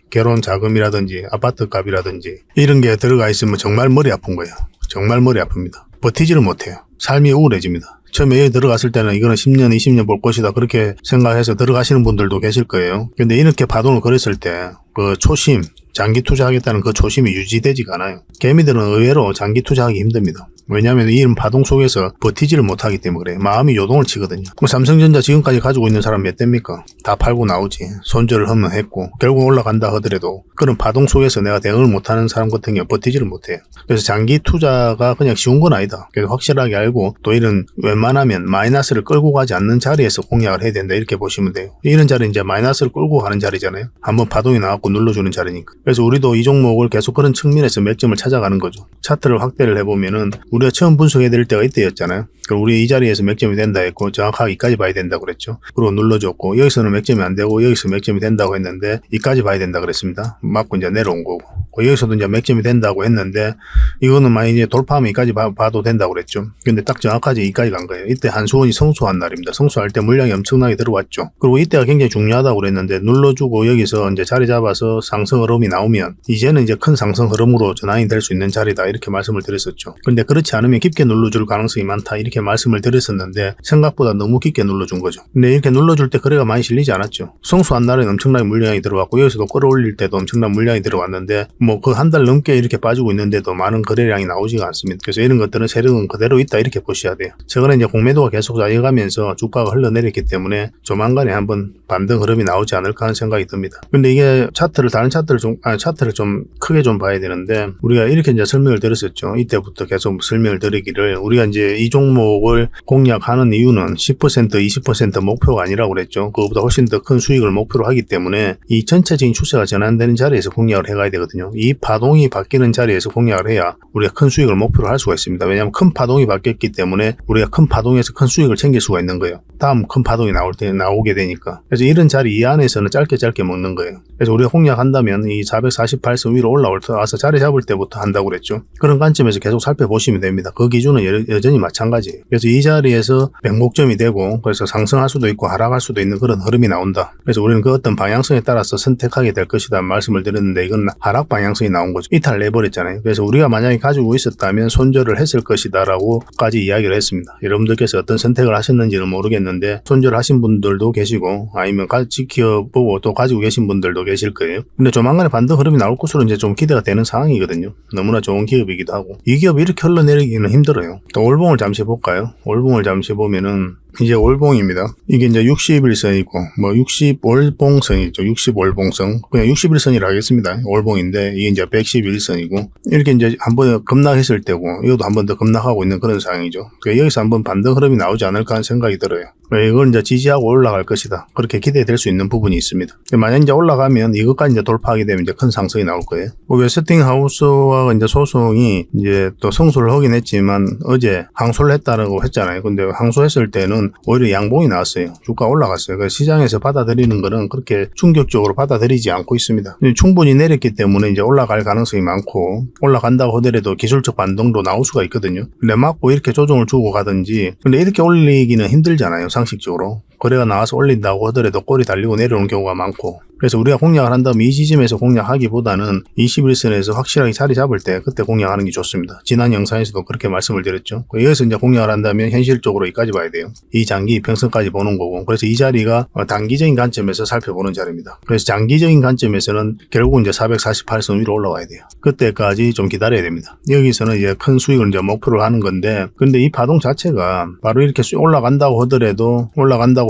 결혼 자금이라든지 아파트 값이라든지 이런 게 들어가 있으면 정말 머리 아픈 거예요. 정말 머리 아픕니다. 버티지를 못해요. 삶이 우울해집니다. 처음에 여기 들어갔을 때는 이거는 10년, 20년 볼 것이다 그렇게 생각해서 들어가시는 분들도 계실 거예요. 근데 이렇게 파동을 걸었을 때 그 초심, 장기 투자하겠다는 그 초심이 유지되지가 않아요. 개미들은 의외로 장기 투자하기 힘듭니다. 왜냐하면 이런 파동 속에서 버티지를 못하기 때문에 그래요. 마음이 요동을 치거든요. 삼성전자 지금까지 가지고 있는 사람 몇 대입니까? 다 팔고 나오지. 손절을 하면 했고 결국 올라간다 하더라도 그런 파동 속에서 내가 대응을 못하는 사람 같은 경우 버티지를 못해요. 그래서 장기 투자가 그냥 쉬운 건 아니다. 그래서 확실하게 알고 또 이런 웬만하면 마이너스를 끌고 가지 않는 자리에서 공략을 해야 된다 이렇게 보시면 돼요. 이런 자리는 이제 마이너스를 끌고 가는 자리잖아요. 한번 파동이 나왔고 눌러주는 자리니까. 그래서 우리도 이 종목을 계속 그런 측면에서 맥점을 찾아가는 거죠. 차트를 확대를 해보면은 우리가 처음 분석해야 될 때가 이때였잖아요. 우리 이 자리에서 맥점이 된다 했고 정확하게 이까지 봐야 된다고 그랬죠. 그리고 눌러줬고 여기서는 맥점이 안 되고 여기서 맥점이 된다고 했는데 이까지 봐야 된다 그랬습니다. 맞고 이제 내려온 거고 여기서도 이제 맥점이 된다고 했는데 이거는 만약 이제 돌파하면 이까지 봐도 된다고 그랬죠. 근데 딱 정확하게 이까지 간 거예요. 이때 한수원이 성수한 날입니다. 성수할 때 물량이 엄청나게 들어왔죠. 그리고 이때가 굉장히 중요하다고 그랬는데 눌러주고 여기서 이제 자리 잡아서 상승 흐름이 나오면 이제는 이제 큰 상승 흐름으로 전환이 될 수 있는 자리다 이렇게 말씀을 드렸었죠. 근데 그렇지 않으면 깊게 눌러줄 가능성이 많다 이렇게 말씀을 드렸었는데 생각보다 너무 깊게 눌러준 거죠. 근데 이렇게 눌러줄 때 거래가 많이 실리지 않았죠. 성수한 날에는 엄청나게 물량이 들어왔고 여기서도 끌어올릴 때도 엄청난 물량이 들어왔는데 뭐 그 한 달 넘게 이렇게 빠지고 있는데도 많은 거래량이 나오지가 않습니다. 그래서 이런 것들은 세력은 그대로 있다 이렇게 보셔야 돼요. 최근에 이제 공매도가 계속 쌓여가면서 주가가 흘러내렸기 때문에 조만간에 한번 반등 흐름이 나오지 않을까 하는 생각이 듭니다. 근데 이게 다른 차트를 좀 크게 좀 봐야 되는데 우리가 이렇게 이제 설명을 드렸었죠. 이때부터 계속 설명을 드리기를 우리가 이제 이 종목을 공략하는 이유는 10% 20% 목표가 아니라고 그랬죠. 그거보다 훨씬 더 큰 수익을 목표로 하기 때문에 이 전체적인 추세가 전환되는 자리에서 공략을 해가야 되거든요. 이 파동이 바뀌는 자리에서 공략을 해야 우리가 큰 수익을 목표로 할 수가 있습니다. 왜냐하면 큰 파동이 바뀌었기 때문에 우리가 큰 파동에서 큰 수익을 챙길 수가 있는 거예요. 다음 큰 파동이 나오게 되니까. 그래서 이런 자리 이 안에서는 짧게 먹는 거예요. 그래서 우리가 공략한다면 이 448선 위로 와서 자리 잡을 때부터 한다고 그랬죠. 그런 관점에서 계속 살펴보시면 됩니다. 그 기준은 여전히 마찬가지예요. 그래서 이 자리에서 백목점이 되고 그래서 상승할 수도 있고 하락할 수도 있는 그런 흐름이 나온다. 그래서 우리는 그 어떤 방향성에 따라서 선택하게 될 것이다 말씀을 드렸는데 이건 하락 방향성이 나온 거죠. 이탈 내버렸잖아요. 그래서 우리가 만약에 가지고 있었다면 손절을 했을 것이다 라고까지 이야기를 했습니다. 여러분들께서 어떤 선택을 하셨는지는 모르겠는데 손절하신 분들도 계시고 아니면 지켜보고 또 가지고 계신 분들도 계실 거예요. 근데 조만간에 반등 흐름이 나올 것으로 이제 좀 기대가 되는 상황이거든요. 너무나 좋은 기업이기도 하고 이 기업이 이렇게 흘러내리기는 힘들어요. 또 월봉을 잠시 볼까요? 월봉을 잠시 보면은 이제 월봉입니다. 이게 이제 60일선이고, 뭐 60월봉선이죠. 60월봉선. 그냥 60일선이라 하겠습니다. 월봉인데, 이게 이제 111선이고, 이렇게 이제 한번 급락했을 때고, 이것도 한 번 더 급락하고 있는 그런 상황이죠. 그러니까 여기서 한번 반등 흐름이 나오지 않을까 하는 생각이 들어요. 이걸 이제 지지하고 올라갈 것이다. 그렇게 기대될 수 있는 부분이 있습니다. 만약 이제 올라가면 이것까지 이제 돌파하게 되면 이제 큰 상승이 나올 거예요. 웨스팅하우스와 이제 소송이 이제 또 성소를 하긴 했지만 어제 항소를 했다고 했잖아요. 근데 항소했을 때는 오히려 양봉이 나왔어요. 주가 올라갔어요. 그래서 시장에서 받아들이는 거는 그렇게 충격적으로 받아들이지 않고 있습니다. 충분히 내렸기 때문에 이제 올라갈 가능성이 많고 올라간다고 하더라도 기술적 반등도 나올 수가 있거든요. 근데 맞고 이렇게 조정을 주고 가든지 근데 이렇게 올리기는 힘들잖아요. 상식적으로. 거래가 나와서 올린다고 하더라도 꼬리 달리고 내려오는 경우가 많고 그래서 우리가 공략을 한다면 이 지점에서 공략하기보다는 21선에서 확실하게 자리 잡을 때 그때 공략하는 게 좋습니다. 지난 영상에서도 그렇게 말씀을 드렸죠. 여기서 이제 공략을 한다면 현실적으로 여기까지 봐야 돼요. 이 장기 이평선까지 보는 거고 그래서 이 자리가 단기적인 관점에서 살펴보는 자리입니다. 그래서 장기적인 관점에서는 결국 이제 448선 위로 올라와야 돼요. 그때까지 좀 기다려야 됩니다. 여기서는 이제 큰 수익을 이제 목표로 하는 건데 근데 이 파동 자체가 바로 이렇게 올라간다고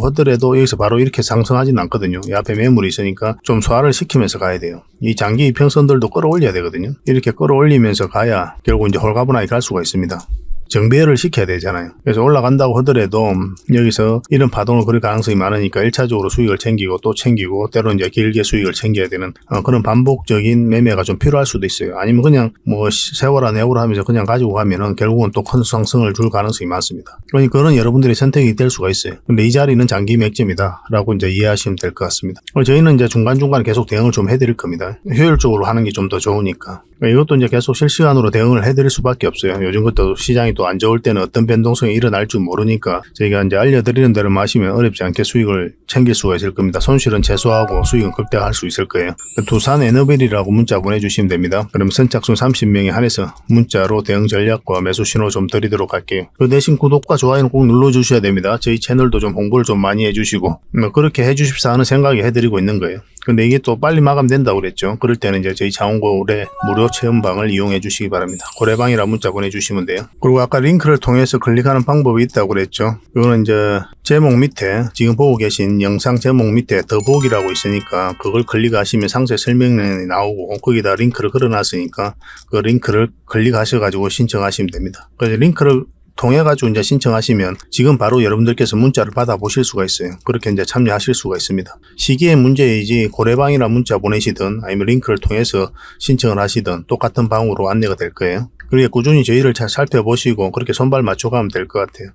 하더라도 여기서 바로 이렇게 상승하지는 않거든요. 이 앞에 매물이 있으니까 좀 소화를 시키면서 가야 돼요. 이 장기 이평선들도 끌어올려야 되거든요. 이렇게 끌어올리면서 가야 결국 이제 홀가분하게 갈 수가 있습니다. 정배열을 시켜야 되잖아요. 그래서 올라간다고 하더라도 여기서 이런 파동을 그릴 가능성이 많으니까 1차적으로 수익을 챙기고 또 챙기고 때로는 이제 길게 수익을 챙겨야 되는 그런 반복적인 매매가 좀 필요할 수도 있어요. 아니면 그냥 뭐 세월아 내월아 하면서 그냥 가지고 가면은 결국은 또 큰 상승을 줄 가능성이 많습니다. 그러니까 그런 여러분들의 선택이 될 수가 있어요. 근데 이 자리는 장기 맥점이다 라고 이제 이해하시면 될 것 같습니다. 저희는 이제 중간중간 계속 대응을 좀 해드릴 겁니다. 효율적으로 하는 게 좀 더 좋으니까. 이것도 이제 계속 실시간으로 대응을 해드릴 수밖에 없어요. 요즘 것도 시장이 또 안 좋을 때는 어떤 변동성이 일어날 줄 모르니까 저희가 이제 알려드리는 대로 마시면 어렵지 않게 수익을 챙길 수가 있을 겁니다. 손실은 최소화하고 수익은 극대화할 수 있을 거예요. 두산 에너빌이라고 문자 보내주시면 됩니다. 그럼 선착순 30명에 한해서 문자로 대응 전략과 매수 신호 좀 드리도록 할게요. 그 대신 구독과 좋아요는 꼭 눌러주셔야 됩니다. 저희 채널도 좀 홍보를 좀 많이 해주시고 그렇게 해주십사 하는 생각이 해드리고 있는 거예요. 근데 이게 또 빨리 마감된다고 그랬죠. 그럴 때는 이제 저희 장원고래 무료 체험방을 이용해 주시기 바랍니다. 고래방이라 문자 보내주시면 돼요. 그리고 아까 링크를 통해서 클릭하는 방법이 있다고 그랬죠. 이거는 이제 제목 밑에 지금 보고 계신 영상 제목 밑에 더보기라고 있으니까 그걸 클릭하시면 상세 설명란이 나오고 거기다 링크를 걸어놨으니까 그 링크를 클릭하셔가지고 신청하시면 됩니다. 그래서 링크를 통해가지고 이제 신청하시면 지금 바로 여러분들께서 문자를 받아보실 수가 있어요. 그렇게 이제 참여하실 수가 있습니다. 시기의 문제이지 고래방이나 문자 보내시든 아니면 링크를 통해서 신청을 하시든 똑같은 방으로 안내가 될 거예요. 그리고 꾸준히 저희를 잘 살펴보시고 그렇게 손발 맞춰가면 될 것 같아요.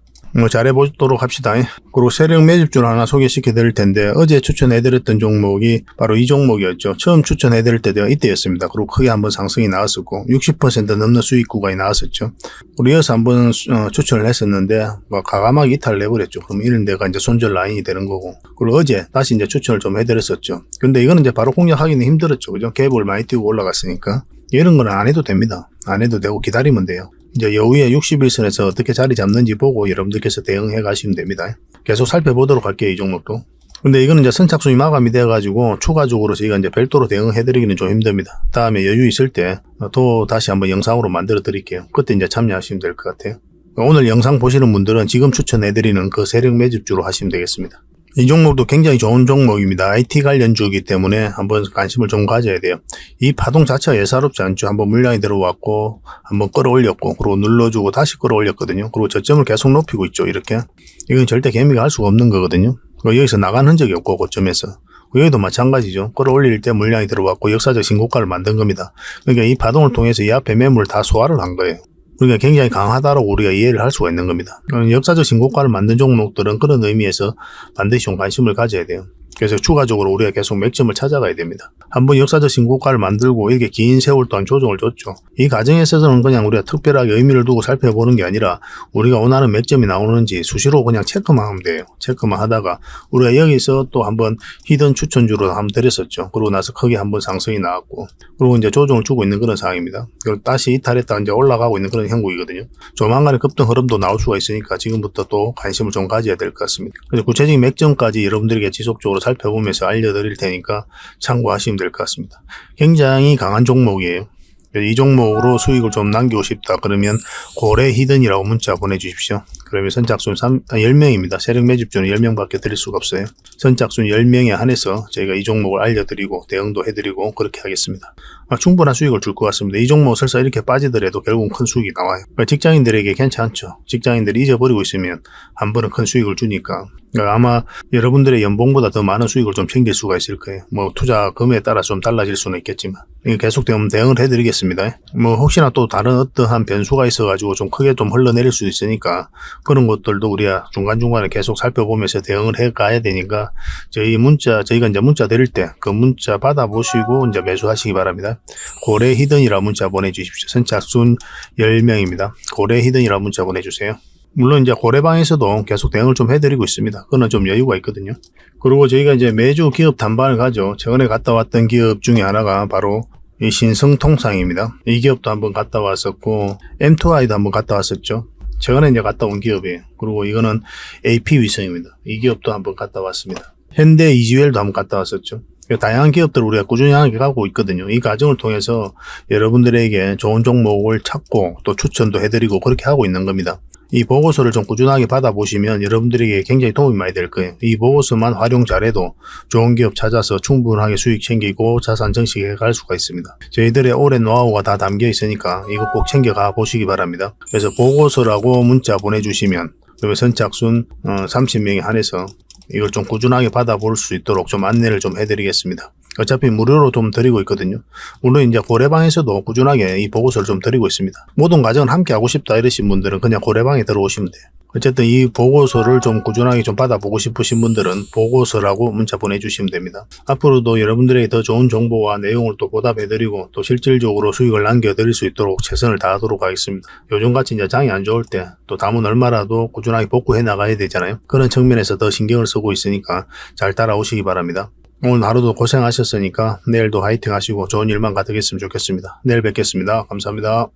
잘해보도록 합시다. 그리고 세력 매집주를 하나 소개시켜 드릴 텐데 어제 추천해드렸던 종목이 바로 이 종목이었죠. 처음 추천해드릴 때가 이때였습니다. 그리고 크게 한번 상승이 나왔었고 60% 넘는 수익 구간이 나왔었죠. 우리 이어서 한번 추천을 했었는데 과감하게 이탈을 해버렸죠. 그럼 이런 데가 이제 손절 라인이 되는 거고 그리고 어제 다시 이제 추천을 좀 해드렸었죠. 근데 이거는 이제 바로 공략하기는 힘들었죠. 그죠? 갭을 많이 띄고 올라갔으니까 이런 거는 안 해도 됩니다. 안 해도 되고 기다리면 돼요. 이제 여후에 61선에서 어떻게 자리 잡는지 보고 여러분들께서 대응해 가시면 됩니다. 계속 살펴보도록 할게요. 이 종목도. 근데 이거는 이제 선착순이 마감이 되어가지고 추가적으로 저희가 이제 별도로 대응해드리기는 좀 힘듭니다. 다음에 여유 있을 때 또 다시 한번 영상으로 만들어 드릴게요. 그때 이제 참여하시면 될 것 같아요. 오늘 영상 보시는 분들은 지금 추천해드리는 그 세력 매집주로 하시면 되겠습니다. 이 종목도 굉장히 좋은 종목입니다. IT 관련주이기 때문에 한번 관심을 좀 가져야 돼요. 이 파동 자체가 예사롭지 않죠. 한번 물량이 들어왔고 한번 끌어올렸고 그리고 눌러주고 다시 끌어올렸거든요. 그리고 저점을 계속 높이고 있죠. 이렇게. 이건 절대 개미가 할 수가 없는 거거든요. 여기서 나간 흔적이 없고 고점에서. 여기도 마찬가지죠. 끌어올릴 때 물량이 들어왔고 역사적 신고가를 만든 겁니다. 그러니까 이 파동을 통해서 이 앞에 매물을 다 소화를 한 거예요. 그러니까 굉장히 강하다라고 우리가 이해를 할 수가 있는 겁니다. 역사적 신고가를 만든 종목들은 그런 의미에서 반드시 좀 관심을 가져야 돼요. 그래서 추가적으로 우리가 계속 맥점을 찾아가야 됩니다. 한번 역사적 신고가를 만들고 이렇게 긴 세월 동안 조정을 줬죠. 이 과정에 있어서는 그냥 우리가 특별하게 의미를 두고 살펴보는 게 아니라 우리가 원하는 맥점이 나오는지 수시로 그냥 체크만 하면 돼요. 체크만 하다가 우리가 여기서 또 한번 히든 추천주로 한번 드렸었죠. 그러고 나서 크게 한번 상승이 나왔고 그리고 이제 조정을 주고 있는 그런 상황입니다. 그리고 다시 이탈했다가 이제 올라가고 있는 그런 형국이거든요. 조만간에 급등 흐름도 나올 수가 있으니까 지금부터 또 관심을 좀 가져야 될 것 같습니다. 그래서 구체적인 맥점까지 여러분들에게 지속적으로 살펴보면서 알려드릴 테니까 참고하시면 될 것 같습니다. 굉장히 강한 종목이에요. 이 종목으로 수익을 좀 남기고 싶다 그러면 고래 히든이라고 문자 보내주십시오. 그러면 선착순 10명입니다. 세력 매집주는 10명밖에 드릴 수가 없어요. 선착순 10명에 한해서 저희가 이 종목을 알려드리고 대응도 해드리고 그렇게 하겠습니다. 충분한 수익을 줄 것 같습니다. 이 종목 설사 이렇게 빠지더라도 결국은 큰 수익이 나와요. 직장인들에게 괜찮죠. 직장인들이 잊어버리고 있으면 한 번은 큰 수익을 주니까 아마 여러분들의 연봉보다 더 많은 수익을 좀 챙길 수가 있을 거예요. 뭐 투자금에 따라 좀 달라질 수는 있겠지만 계속되면 대응을 해드리겠습니다. 뭐 혹시나 또 다른 어떠한 변수가 있어가지고 좀 크게 좀 흘러내릴 수도 있으니까 그런 것들도 우리가 중간중간에 계속 살펴보면서 대응을 해가야 되니까 저희가 이제 문자 드릴 때 그 문자 받아보시고 이제 매수하시기 바랍니다. 고래 히든이라 문자 보내주십시오. 선착순 10명입니다. 고래 히든이라 문자 보내주세요. 물론 이제 고래방에서도 계속 대응을 좀 해드리고 있습니다. 그거는 좀 여유가 있거든요. 그리고 저희가 이제 매주 기업 단반을 가죠. 최근에 갔다 왔던 기업 중에 하나가 바로 이 신성통상입니다. 이 기업도 한번 갔다 왔었고 M2I도 한번 갔다 왔었죠. 최근에 이제 갔다 온 기업이에요. 그리고 이거는 AP위성입니다. 이 기업도 한번 갔다 왔습니다. 현대 이지웰도 한번 갔다 왔었죠. 다양한 기업들을 우리가 꾸준히 하게 가고 있거든요. 이 과정을 통해서 여러분들에게 좋은 종목을 찾고 또 추천도 해드리고 그렇게 하고 있는 겁니다. 이 보고서를 좀 꾸준하게 받아보시면 여러분들에게 굉장히 도움이 많이 될 거예요. 이 보고서만 활용 잘해도 좋은 기업 찾아서 충분하게 수익 챙기고 자산 증식해 갈 수가 있습니다. 저희들의 오랜 노하우가 다 담겨 있으니까 이거 꼭 챙겨가 보시기 바랍니다. 그래서 보고서라고 문자 보내주시면 그리고 선착순 30명에 한해서 이걸 좀 꾸준하게 받아볼 수 있도록 좀 안내를 좀 해드리겠습니다. 어차피 무료로 좀 드리고 있거든요. 물론 이제 고래방에서도 꾸준하게 이 보고서를 좀 드리고 있습니다. 모든 과정을 함께 하고 싶다 이러신 분들은 그냥 고래방에 들어오시면 돼요. 어쨌든 이 보고서를 좀 꾸준하게 좀 받아보고 싶으신 분들은 보고서라고 문자 보내주시면 됩니다. 앞으로도 여러분들에게 더 좋은 정보와 내용을 또 보답해드리고 또 실질적으로 수익을 남겨드릴 수 있도록 최선을 다하도록 하겠습니다. 요즘같이 이제 장이 안 좋을 때 또 남은 얼마라도 꾸준하게 복구해 나가야 되잖아요. 그런 측면에서 더 신경을 쓰고 있으니까 잘 따라오시기 바랍니다. 오늘 하루도 고생하셨으니까 내일도 화이팅 하시고 좋은 일만 가득했으면 좋겠습니다. 내일 뵙겠습니다. 감사합니다.